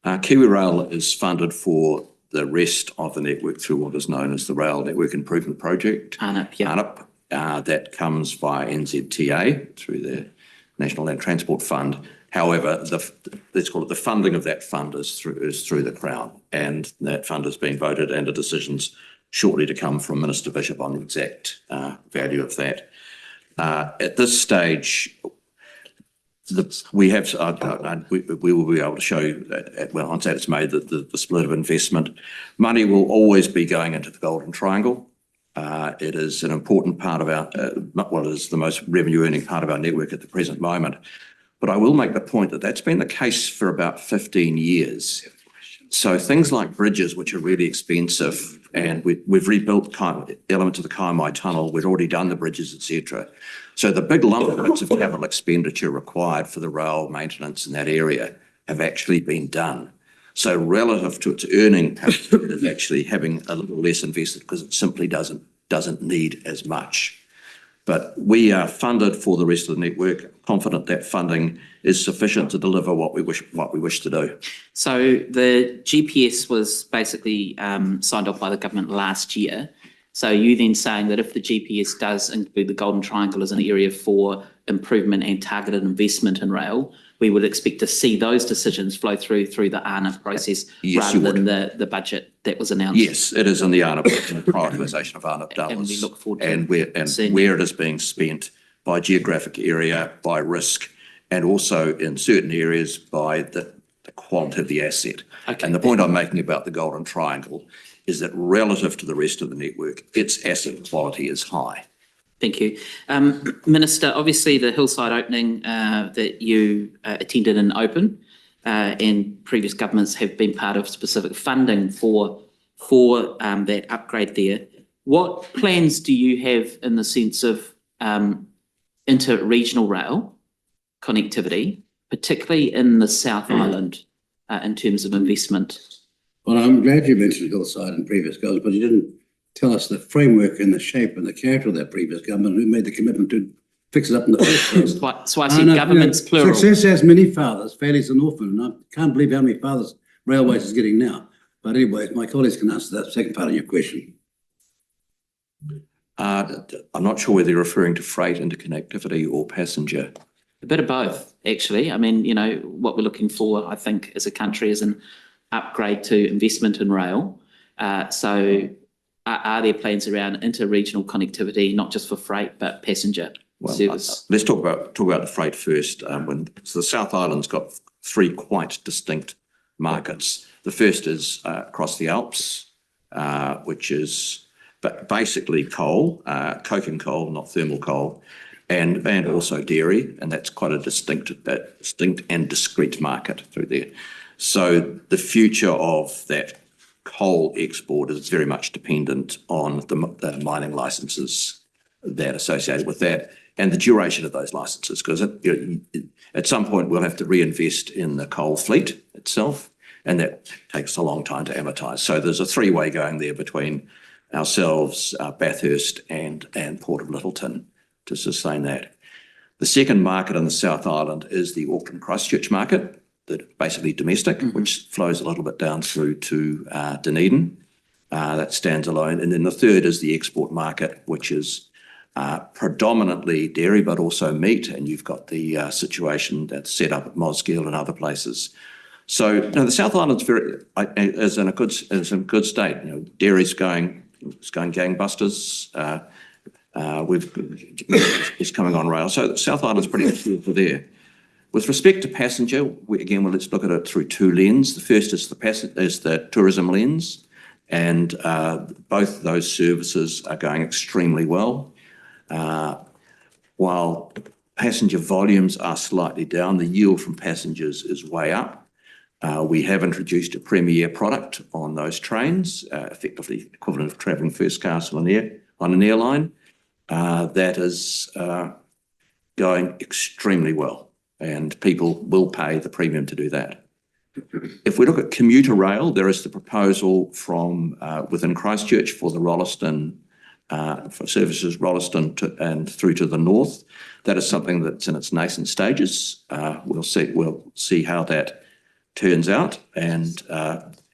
KiwiRail is funded for the rest of the network through what is known as the Rail Network Improvement Project. ANIP, yeah. ANIP, that comes via NZTA through the National Land Transport Fund. However, let's call it the funding of that fund is through the Crown, and that fund has been voted and a decision's shortly to come from Minister Bishop on the exact value of that. At this stage, we will be able to show once that it's made the split of investment. Money will always be going into the Golden Triangle. It is an important part of our, it is the most revenue earning part of our network at the present moment. But I will make the point that that's been the case for about 15 years. So things like bridges, which are really expensive, and we've rebuilt elements of the Kaimai Tunnel, we've already done the bridges, etc. So the big lumps of capital expenditure required for the rail maintenance in that area have actually been done. So relative to its earning, it is actually having a little less invested because it simply doesn't need as much. But we are funded for the rest of the network, confident that funding is sufficient to deliver what we wish to do. So the GPS was basically signed off by the government last year. So you then saying that if the GPS does include the Golden Triangle as an area for improvement and targeted investment in rail, we would expect to see those decisions flow through the ANIP process rather than the budget that was announced. Yes, it is in the ANIP, in the prioritisation of ANIP dollars. And we look forward to and where it is being spent by geographic area, by risk, and also in certain areas by the quality of the asset. Okay. And the point I'm making about the Golden Triangle is that relative to the rest of the network, its asset quality is high. Thank you. Minister, obviously the Hillside opening that you attended in open and previous governments have been part of specific funding for that upgrade there. What plans do you have in the sense of inter-regional rail connectivity, particularly in the South Island in terms of investment? Well, I'm glad you mentioned Hillside and previous goals, but you didn't tell us the framework and the shape and the character of that previous government who made the commitment to fix it up in the first place. So I see governments plural. Success has many fathers, failures an orphan, and I can't believe how many fathers railways is getting now. But anyway, my colleagues can answer that second part of your question. I'm not sure whether you're referring to freight interconnectivity or passenger. A bit of both, actually. I mean, what we're looking for, I think, as a country is an upgrade to investment in rail. So are there plans around inter-regional connectivity, not just for freight, but passenger service? Let's talk about the freight first. So the South Island's got three quite distinct markets. The first is across the Alps, which is basically coal, coking coal, not thermal coal, and also dairy, and that's quite a distinct and discrete market through there. So the future of that coal export is very much dependent on the mining licenses that are associated with that and the duration of those licenses, because at some point we'll have to reinvest in the coal fleet itself, and that takes a long time to amortise. So there's a three-way going there between ourselves, Bathurst and Port of Lyttelton to sustain that. The second market in the South Island is the Auckland Christchurch market, that basically domestic, which flows a little bit down through to Dunedin. That stands alone. And then the third is the export market, which is predominantly dairy, but also meat. And you've got the situation that's set up at Mosgiel and other places. So, no, the South Island's is in a good state. You know, dairy's it's going gangbusters. It's coming on rail. So the South Island's pretty good for there. With respect to passenger, let's look at it through two lenses. The first is the tourism lens, and both those services are going extremely well. While passenger volumes are slightly down, the yield from passengers is way up. We have introduced a premier product on those trains, effectively equivalent of travelling first class on an airline. That is going extremely well, and people will pay the premium to do that. If we look at commuter rail, there is the proposal from within Christchurch for the Rolleston, for services Rolleston and through to the north. That is something that's in its nascent stages. We'll see how that turns out, and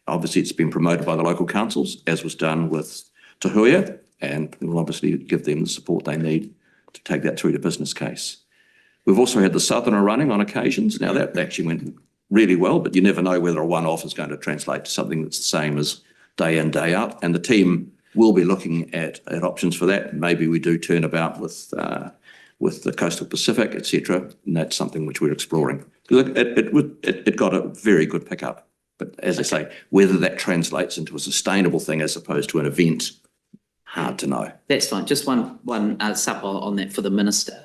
obviously it's been promoted by the local councils, as was done with Te Huia, and we'll obviously give them the support they need to take that through to business case. We've also had the Southerner running on occasions. Now that actually went really well, but you never know whether a one-off is going to translate to something that's the same as day in, day out, and the team will be looking at options for that. Maybe we do turn about with the Coastal Pacific, etc., and that's something which we're exploring. It got a very good pickup, but as I say, whether that translates into a sustainable thing as opposed to an event, hard to know. That's fine. Just one sup on that for the Minister.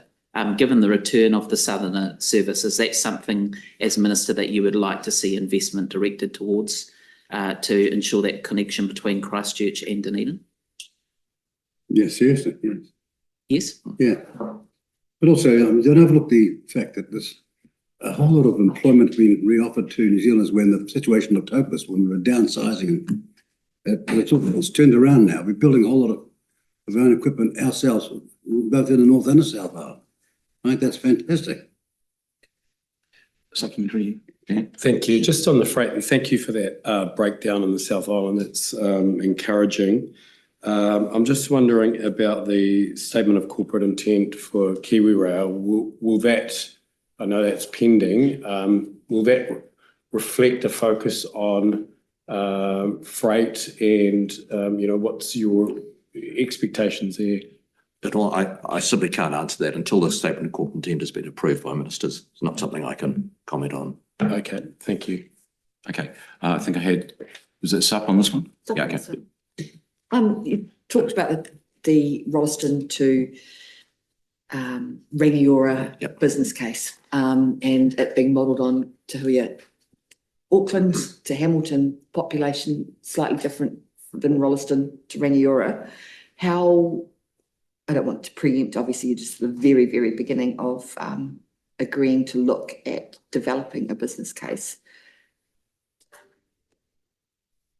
Given the return of the Southerner service, is that something as Minister that you would like to see investment directed towards to ensure that connection between Christchurch and Dunedin? Yes, seriously, yes. Yes? Yeah. But also, don't overlook the fact that there's a whole lot of employment being reoffered to New Zealanders when the situation looked hopeless, when we were downsizing. It's turned around now. We're building a whole lot of our own equipment ourselves, both in the North and the South Island. I think that's fantastic. Supplementary. Yeah. Thank you. Just on the freight, thank you for that breakdown in the South Island. It's encouraging. I'm just wondering about the statement of corporate intent for KiwiRail. Will that, I know that's pending, will that reflect a focus on freight and, what's your expectations there? I simply can't answer that until the statement of corporate intent has been approved by ministers. It's not something I can comment on. Okay, thank you. Okay, I think I had, was it SUP on this one? Yeah, okay. You talked about the Rolleston to Rangiora business case, and it being modelled on Te Huia. Auckland to Hamilton population slightly different than Rolleston to Rangiora. How, I don't want to preempt, obviously you're just at the very, very beginning of agreeing to look at developing a business case.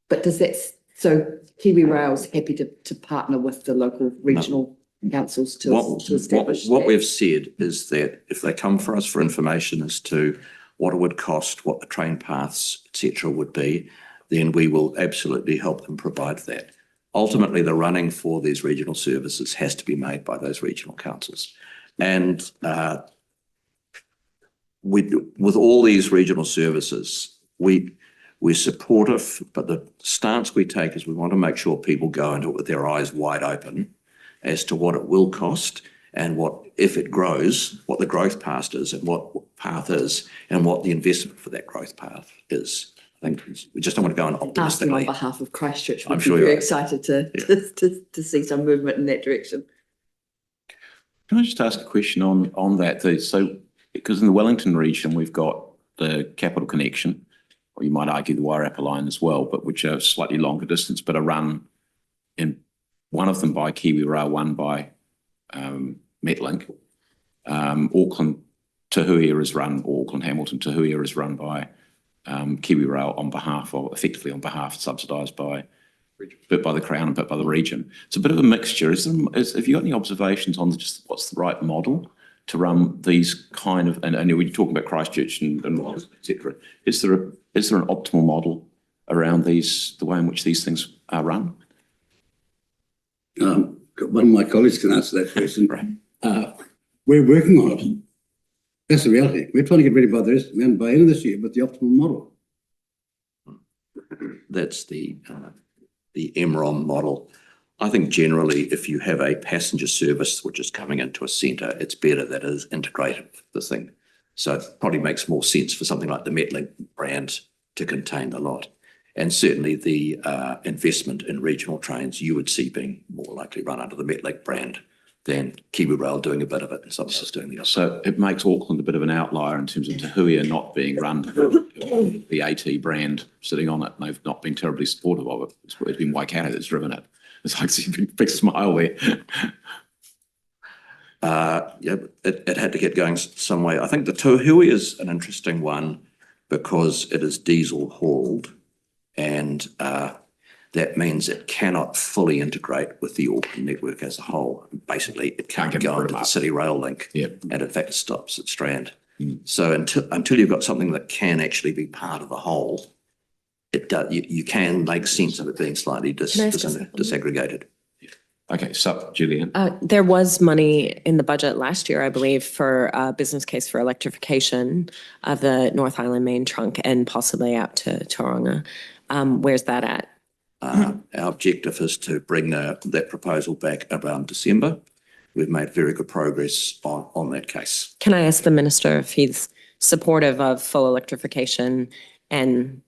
But does that, so KiwiRail's happy to partner with the local regional councils to establish what that? we've said is that if they come for us for information as to what it would cost, what the train paths, etc., would be, then we will absolutely help them provide that. Ultimately, the running for these regional services has to be made by those regional councils. And with all these regional services, we're supportive, but the stance we take is we want to make sure people go into it with their eyes wide open as to what it will cost and what, if it grows, what the growth path is and what path is and what the investment for that growth path is. I think we just don't want to go on optimistically. Asking on behalf of Christchurch, I'm we'd sure be you very are. excited to see some movement in that direction. Can I just ask a question on that? So, because in the Wellington region, we've got the Capital Connection, or you might argue the Wairarapa line as well, but which are slightly longer distance, but are run in one of them by KiwiRail, one by Metlink. Auckland Te Huia is run, or Auckland Hamilton Te Huia is run by KiwiRail on behalf of, effectively on behalf, subsidised by, bit by the Crown and bit by the region. It's a bit of a mixture. Have you got any observations on just what's the right model to run these kind of, and when you're talking about Christchurch and et cetera, is there an optimal model around these, the way in which these things are run? One of my colleagues can answer that question. Right. We're working on it. That's the reality. We're trying to get ready by the end of this year with the optimal model. That's the MROM model. I think generally, if you have a passenger service which is coming into a centre, it's better that it is integrated with the thing. So it probably makes more sense for something like the Metlink brand to contain the lot. And certainly the investment in regional trains you would see being more likely run under the Metlink brand than KiwiRail doing a bit of it and someone else doing the other. So it makes Auckland a bit of an outlier in terms of Te Huia not being run the AT brand sitting on it. And they've not been terribly supportive of it. It's been Waikato that's driven it. It's like a big smile there. Yeah, it had to get going some way. I think the Te Huia is an interesting one because it is diesel hauled, and that means it cannot fully integrate with the Auckland network as a whole. Basically, it can't go onto the City Rail link, and in fact stops at Strand. So until you've got something that can actually be part of the whole, you can make sense of it being slightly disaggregated. Okay, so Julian. There was money in the budget last year, I believe, for a business case for electrification of the North Island main trunk and possibly out to Tauranga. Where's that at? Our objective is to bring that proposal back around December. We've made very good progress on that case. Can I ask the minister if he's supportive of full electrification and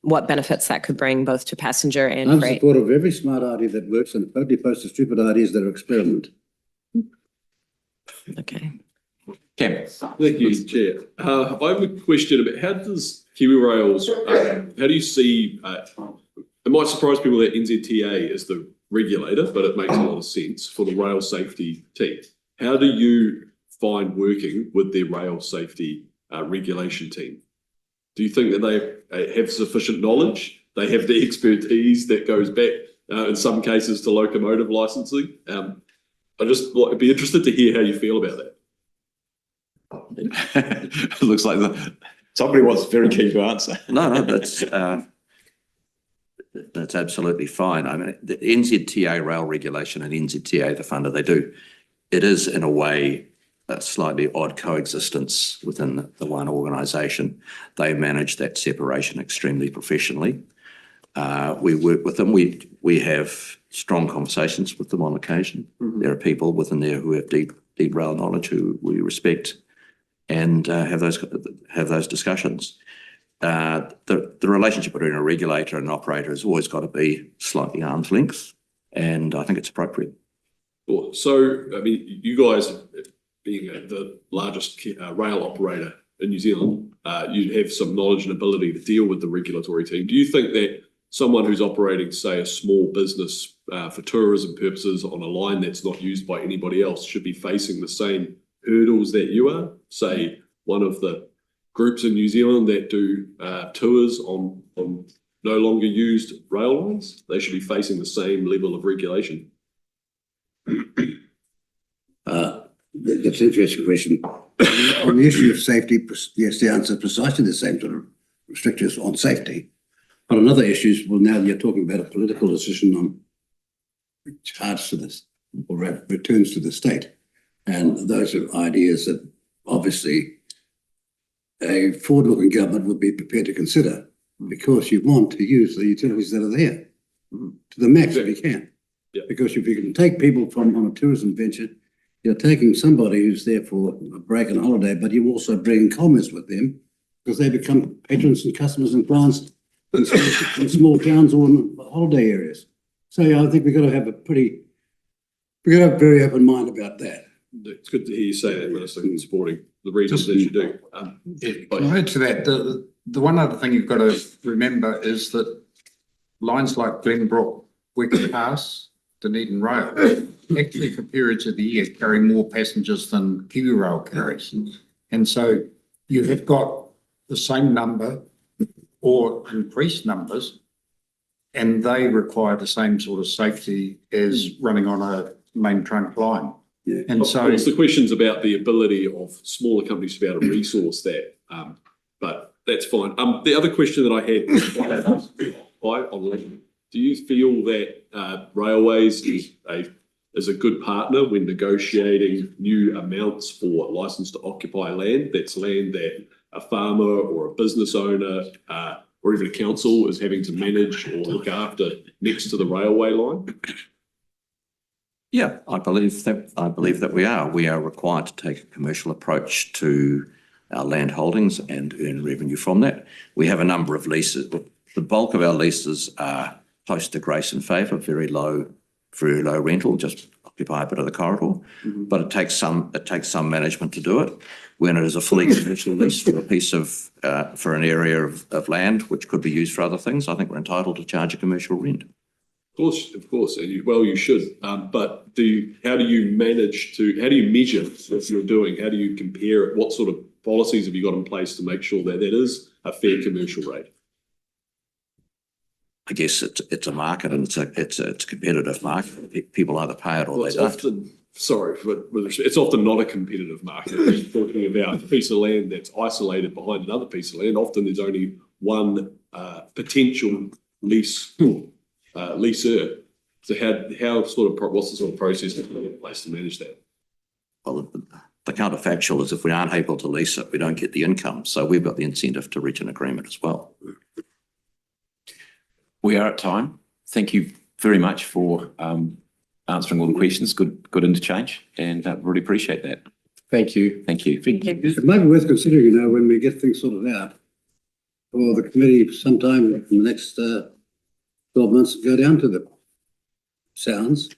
what benefits that could bring both to passenger and I'm freight? supportive of every smart idea that works and totally opposed to stupid ideas that are experiment. Okay. Cam. Thank you, Chair. I have a question about how does KiwiRail's, how do you see, it might surprise people that NZTA is the regulator, but it makes a lot of sense for the rail safety team. How do you find working with their rail safety regulation team? Do you think that they have sufficient knowledge? They have the expertise that goes back, in some cases, to locomotive licensing? I'd be interested to hear how you feel about that. It looks like somebody was very keen to answer. No, that's absolutely fine. I mean, the NZTA rail regulation and NZTA, the funder, it is in a way a slightly odd coexistence within the one organisation. They manage that separation extremely professionally. We work with them. We have strong conversations with them on occasion. There are people within there who have deep rail knowledge who we respect and have those discussions. The relationship between a regulator and an operator has always got to be slightly arm's length, and I think it's appropriate. Cool. So, I mean, you guys being the largest rail operator in New Zealand, you have some knowledge and ability to deal with the regulatory team. Do you think that someone who's operating, say, a small business for tourism purposes on a line that's not used by anybody else should be facing the same hurdles that you are? Say, one of the groups in New Zealand that do tours on no longer used rail lines, they should be facing the same level of regulation. That's an interesting question. On the issue of safety, yes, the answer is precisely the same sort of restrictions on safety. But on other issues, well, now you're talking about a political decision on charge to this or returns to the state. And those are ideas that obviously a forward-looking government would be prepared to consider because you want to use the utilities that are there to the max if you can. Yeah. Because if you can take people from on a tourism venture, you're taking somebody who's there for a break and holiday, but you also bring commerce with them because they become patrons and customers and clients in small towns or in holiday areas. So yeah, I think we've got to have a very open mind about that. It's good to hear you say that, Minister, in supporting the reasons that you do. Can I add to that? The one other thing you've got to remember is that lines like Glenbrook, Wicked Pass, Dunedin Rail, actually for periods of the year carry more passengers than KiwiRail carries. And so you have got the same number or increased numbers, and they require the same sort of safety as running on a main trunk line. Yeah. And so the question's about the ability of smaller companies to be able to resource that, but that's fine. The other question that I had, do you feel that Railways is a good partner when negotiating new amounts for licence to occupy land? That's land that a farmer or a business owner or even a council is having to manage or look after next to the railway line? Yeah, I believe that we are. We are required to take a commercial approach to our land holdings and earn revenue from that. We have a number of leases. The bulk of our leases are close to grace and favour, very low rental, just occupy a bit of the corridor. But it takes some management to do it. When it is a fully commercial lease for a piece of for an area of land which could be used for other things, I think we're entitled to charge a commercial rent. Of course, and you should. But how do you measure what you're doing? How do you compare it? What sort of policies have you got in place to make sure that is a fair commercial rate? I guess it's a market and it's a competitive market. People either pay it or they don't. It's often not a competitive market. You're talking about a piece of land that's isolated behind another piece of land. Often there's only one potential leaser. So what's the sort of process in place to manage that? Well, the counterfactual is if we aren't able to lease it, we don't get the income. So we've got the incentive to reach an agreement as well. We are at time. Thank you very much for answering all the questions. Good interchange, and really appreciate that. Thank you. Thank you. It might be worth considering, when we get things sorted out, for the committee sometime in the next 12 months to go down to the Sounds